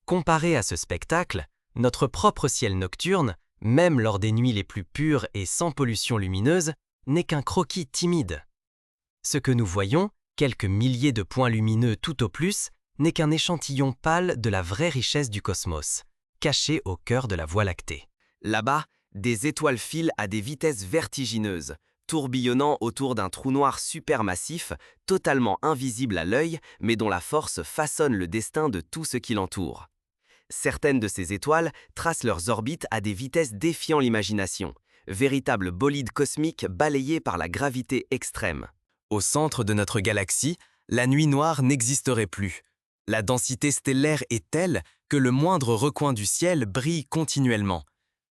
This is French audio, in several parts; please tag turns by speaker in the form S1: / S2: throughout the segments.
S1: Comparé à ce spectacle, notre propre ciel nocturne, même lors des nuits les plus pures et sans pollution lumineuse, n'est qu'un croquis timide. Ce que nous voyons, quelques milliers de points lumineux tout au plus, n'est qu'un échantillon pâle de la vraie richesse du cosmos, caché au cœur de la Voie lactée.
S2: Là-bas, des étoiles filent à des vitesses vertigineuses, tourbillonnant autour d'un trou noir supermassif, totalement invisible à l'œil, mais dont la force façonne le destin de tout ce qui l'entoure. Certaines de ces étoiles tracent leurs orbites à des vitesses défiant l'imagination, véritables bolides cosmiques balayés par la gravité extrême.
S3: Au centre de notre galaxie, la nuit noire n'existerait plus. La densité stellaire est telle que le moindre recoin du ciel brille continuellement,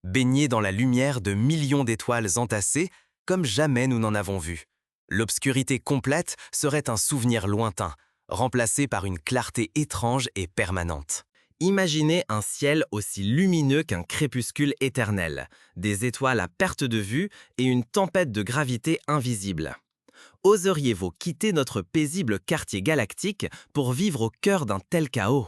S3: baigné dans la lumière de millions d'étoiles entassées comme jamais nous n'en avons vu. L'obscurité complète serait un souvenir lointain, remplacé par une clarté étrange et permanente.
S2: Imaginez un ciel aussi lumineux qu'un crépuscule éternel, des étoiles à perte de vue et une tempête de gravité invisible. Oseriez-vous quitter notre paisible quartier galactique pour vivre au cœur d'un tel chaos?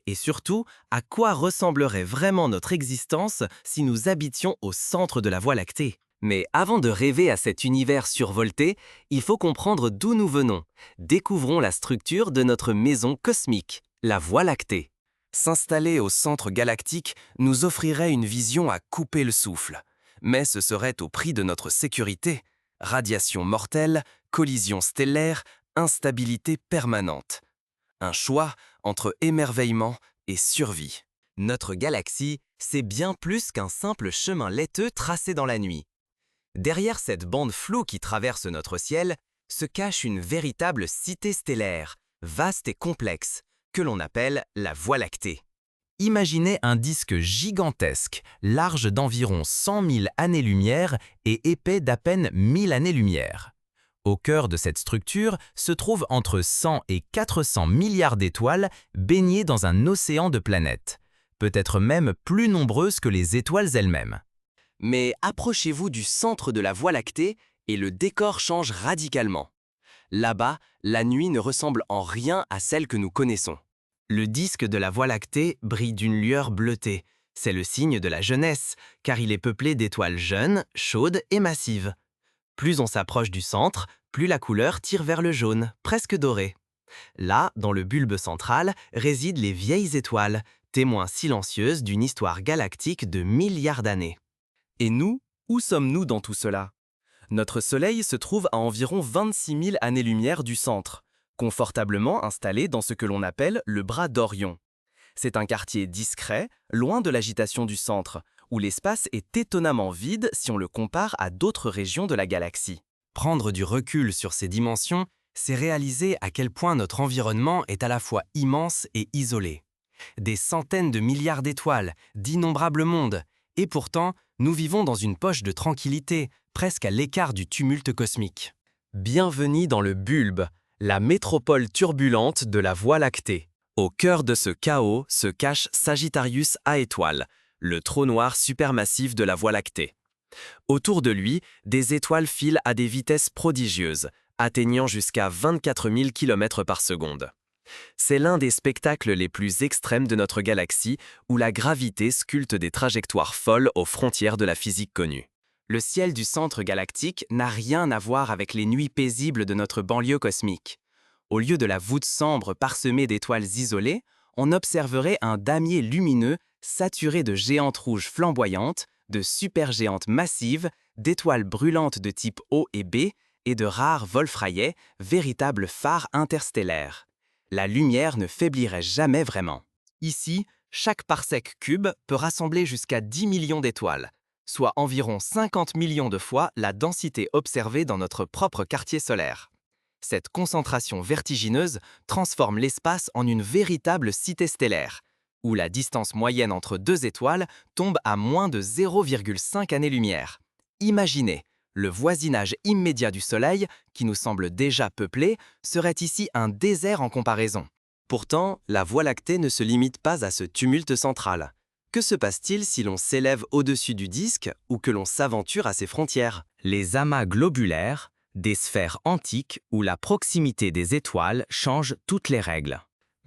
S2: Et surtout, à quoi ressemblerait vraiment notre existence si nous habitions au centre de la Voie lactée?
S1: Mais avant de rêver à cet univers survolté, il faut comprendre d'où nous venons. Découvrons la structure de notre maison cosmique, la Voie lactée.
S3: S'installer au centre galactique nous offrirait une vision à couper le souffle. Mais ce serait au prix de notre sécurité. Radiation mortelle, collisions stellaires, instabilité permanente. Un choix entre émerveillement et survie.
S2: Notre galaxie, c'est bien plus qu'un simple chemin laiteux tracé dans la nuit. Derrière cette bande floue qui traverse notre ciel, se cache une véritable cité stellaire, vaste et complexe, que l'on appelle la Voie lactée.
S4: Imaginez un disque gigantesque, large d'environ 100 000 années-lumière et épais d'à peine 1000 années-lumière. Au cœur de cette structure se trouvent entre 100 et 400 milliards d'étoiles baignées dans un océan de planètes, peut-être même plus nombreuses que les étoiles elles-mêmes.
S2: Mais approchez-vous du centre de la Voie lactée et le décor change radicalement. Là-bas, la nuit ne ressemble en rien à celle que nous connaissons.
S1: Le disque de la Voie lactée brille d'une lueur bleutée. C'est le signe de la jeunesse, car il est peuplé d'étoiles jeunes, chaudes et massives. Plus on s'approche du centre, plus la couleur tire vers le jaune, presque doré. Là, dans le bulbe central, résident les vieilles étoiles, témoins silencieuses d'une histoire galactique de milliards d'années.
S3: Et nous, où sommes-nous dans tout cela? Notre Soleil se trouve à environ 26 000 années-lumière du centre, confortablement installé dans ce que l'on appelle le bras d'Orion. C'est un quartier discret, loin de l'agitation du centre, où l'espace est étonnamment vide si on le compare à d'autres régions de la galaxie.
S1: Prendre du recul sur ces dimensions, c'est réaliser à quel point notre environnement est à la fois immense et isolé. Des centaines de milliards d'étoiles, d'innombrables mondes, et pourtant, nous vivons dans une poche de tranquillité, presque à l'écart du tumulte cosmique.
S3: Bienvenue dans le bulbe, la métropole turbulente de la Voie lactée. Au cœur de ce chaos se cache Sagittarius A étoile, le trou noir supermassif de la Voie lactée. Autour de lui, des étoiles filent à des vitesses prodigieuses, atteignant jusqu'à 24 000 km par seconde. C'est l'un des spectacles les plus extrêmes de notre galaxie, où la gravité sculpte des trajectoires folles aux frontières de la physique connue.
S2: Le ciel du centre galactique n'a rien à voir avec les nuits paisibles de notre banlieue cosmique. Au lieu de la voûte sombre parsemée d'étoiles isolées, on observerait un damier lumineux saturé de géantes rouges flamboyantes, de supergéantes massives, d'étoiles brûlantes de type O et B et de rares Wolf-Rayet, véritables phares interstellaires. La lumière ne faiblirait jamais vraiment. Ici, chaque parsec cube peut rassembler jusqu'à 10 millions d'étoiles, soit environ 50 millions de fois la densité observée dans notre propre quartier solaire. Cette concentration vertigineuse transforme l'espace en une véritable cité stellaire, où la distance moyenne entre deux étoiles tombe à moins de 0,5 années-lumière. Imaginez, le voisinage immédiat du Soleil, qui nous semble déjà peuplé, serait ici un désert en comparaison.
S3: Pourtant, la Voie lactée ne se limite pas à ce tumulte central. Que se passe-t-il si l'on s'élève au-dessus du disque ou que l'on s'aventure à ses frontières?
S4: Les amas globulaires, des sphères antiques où la proximité des étoiles change toutes les règles.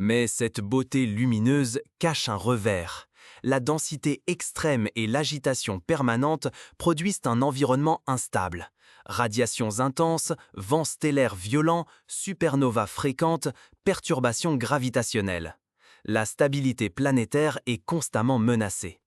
S3: Mais cette beauté lumineuse cache un revers. La densité extrême et l'agitation permanente produisent un environnement instable. Radiations intenses, vents stellaires violents, supernovas fréquentes, perturbations gravitationnelles. La stabilité planétaire est constamment menacée.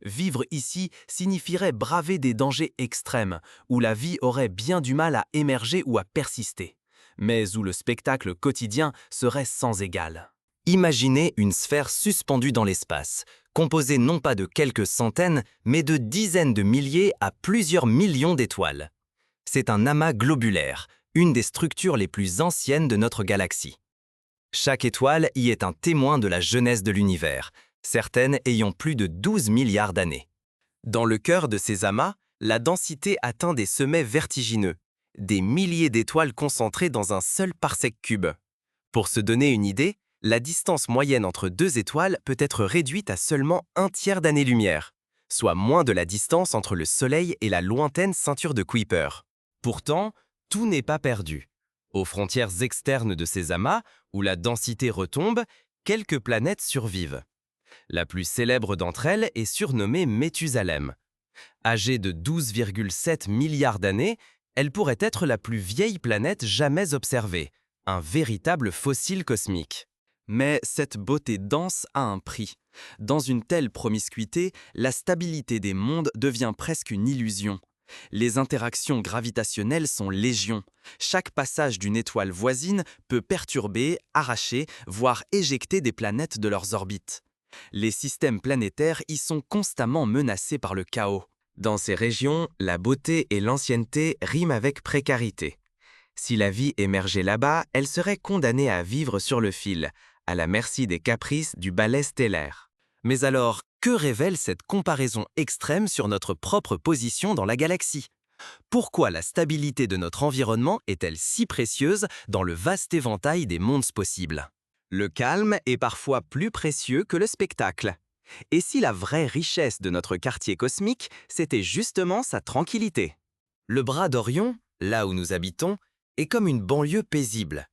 S3: Vivre ici signifierait braver des dangers extrêmes, où la vie aurait bien du mal à émerger ou à persister, mais où le spectacle quotidien serait sans égal. Imaginez une sphère suspendue dans l'espace, composée non pas de quelques centaines, mais de dizaines de milliers à plusieurs millions d'étoiles. C'est un amas globulaire, une des structures les plus anciennes de notre galaxie. Chaque étoile y est un témoin de la jeunesse de l'univers, certaines ayant plus de 12 milliards d'années. Dans le cœur de ces amas, la densité atteint des sommets vertigineux, des milliers d'étoiles concentrées dans un seul parsec cube. Pour se donner une idée, la distance moyenne entre deux étoiles peut être réduite à seulement un tiers d'année-lumière, soit moins de la distance entre le Soleil et la lointaine ceinture de Kuiper. Pourtant, tout n'est pas perdu. Aux frontières externes de ces amas, où la densité retombe, quelques planètes survivent. La plus célèbre d'entre elles est surnommée Méthusalem. Âgée de 12,7 milliards d'années, elle pourrait être la plus vieille planète jamais observée, un véritable fossile cosmique. Mais cette beauté dense a un prix. Dans une telle promiscuité, la stabilité des mondes devient presque une illusion. Les interactions gravitationnelles sont légion. Chaque passage d'une étoile voisine peut perturber, arracher, voire éjecter des planètes de leurs orbites. Les systèmes planétaires y sont constamment menacés par le chaos. Dans ces régions, la beauté et l'ancienneté riment avec précarité. Si la vie émergeait là-bas, elle serait condamnée à vivre sur le fil, à la merci des caprices du balai stellaire. Mais alors, que révèle cette comparaison extrême sur notre propre position dans la galaxie? Pourquoi la stabilité de notre environnement est-elle si précieuse dans le vaste éventail des mondes possibles? Le calme est parfois plus précieux que le spectacle. Et si la vraie richesse de notre quartier cosmique, c'était justement sa tranquillité? Le bras d'Orion, là où nous habitons, est comme une banlieue paisible.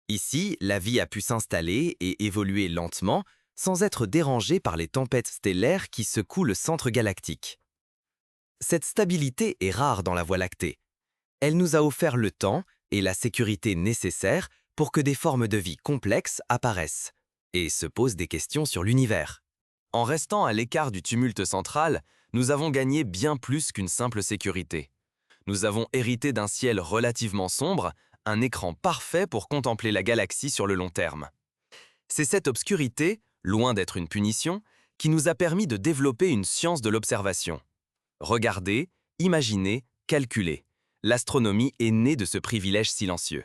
S3: Ici, la vie a pu s'installer et évoluer lentement, sans être dérangée par les tempêtes stellaires qui secouent le centre galactique. Cette stabilité est rare dans la Voie lactée. Elle nous a offert le temps et la sécurité nécessaires pour que des formes de vie complexes apparaissent et se posent des questions sur l'univers. En restant à l'écart du tumulte central, nous avons gagné bien plus qu'une simple sécurité. Nous avons hérité d'un ciel relativement sombre, un écran parfait pour contempler la galaxie sur le long terme. C'est cette obscurité, loin d'être une punition, qui nous a permis de développer une science de l'observation. Regarder, imaginer, calculer. L'astronomie est née de ce privilège silencieux.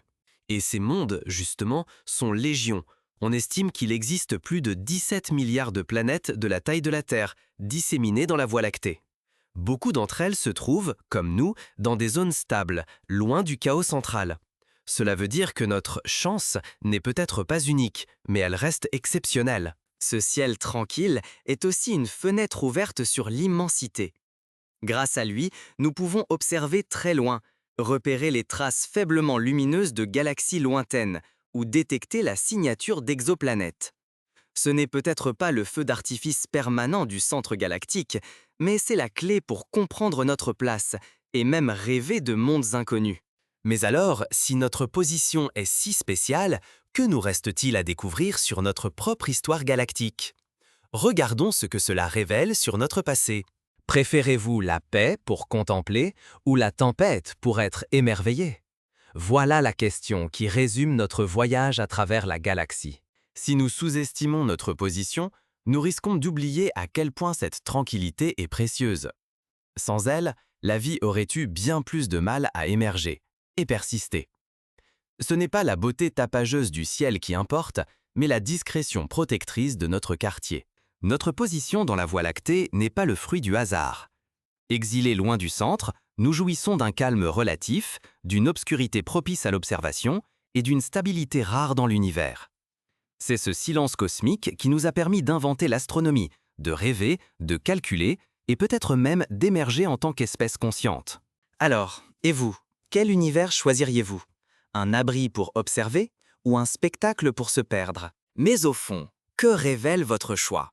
S3: Et ces mondes, justement, sont légion. On estime qu'il existe plus de 17 milliards de planètes de la taille de la Terre, disséminées dans la Voie lactée. Beaucoup d'entre elles se trouvent, comme nous, dans des zones stables, loin du chaos central. Cela veut dire que notre chance n'est peut-être pas unique, mais elle reste exceptionnelle. Ce ciel tranquille est aussi une fenêtre ouverte sur l'immensité. Grâce à lui, nous pouvons observer très loin, repérer les traces faiblement lumineuses de galaxies lointaines ou détecter la signature d'exoplanètes. Ce n'est peut-être pas le feu d'artifice permanent du centre galactique, mais c'est la clé pour comprendre notre place et même rêver de mondes inconnus. Mais alors, si notre position est si spéciale, que nous reste-t-il à découvrir sur notre propre histoire galactique? Regardons ce que cela révèle sur notre passé. Préférez-vous la paix pour contempler ou la tempête pour être émerveillé? Voilà la question qui résume notre voyage à travers la galaxie. Si nous sous-estimons notre position, nous risquons d'oublier à quel point cette tranquillité est précieuse. Sans elle, la vie aurait eu bien plus de mal à émerger et persister. Ce n'est pas la beauté tapageuse du ciel qui importe, mais la discrétion protectrice de notre quartier. Notre position dans la Voie lactée n'est pas le fruit du hasard. Exilés loin du centre, nous jouissons d'un calme relatif, d'une obscurité propice à l'observation et d'une stabilité rare dans l'univers. C'est ce silence cosmique qui nous a permis d'inventer l'astronomie, de rêver, de calculer et peut-être même d'émerger en tant qu'espèce consciente. Alors, et vous, quel univers choisiriez-vous? Un abri pour observer ou un spectacle pour se perdre?
S2: Mais au fond, que révèle votre choix?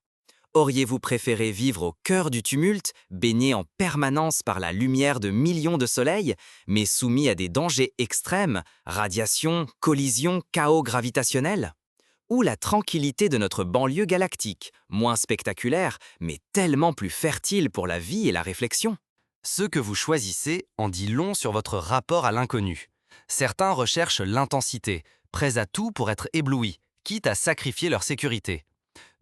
S2: Auriez-vous préféré vivre au cœur du tumulte, baigné en permanence par la lumière de millions de soleils, mais soumis à des dangers extrêmes, radiation, collision, chaos gravitationnel? Ou la tranquillité de notre banlieue galactique, moins spectaculaire, mais tellement plus fertile pour la vie et la réflexion?
S3: Ce que vous choisissez en dit long sur votre rapport à l'inconnu. Certains recherchent l'intensité, prêts à tout pour être éblouis, quitte à sacrifier leur sécurité.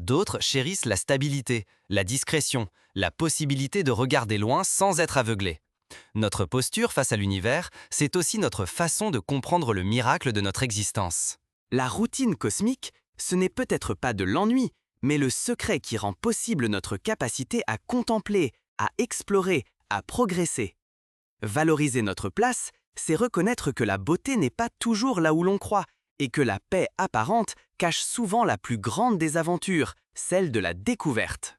S3: D'autres chérissent la stabilité, la discrétion, la possibilité de regarder loin sans être aveuglé. Notre posture face à l'univers, c'est aussi notre façon de comprendre le miracle de notre existence.
S2: La routine cosmique, ce n'est peut-être pas de l'ennui, mais le secret qui rend possible notre capacité à contempler, à explorer, à progresser. Valoriser notre place, c'est reconnaître que la beauté n'est pas toujours là où l'on croit, et que la paix apparente cache souvent la plus grande des aventures, celle de la découverte.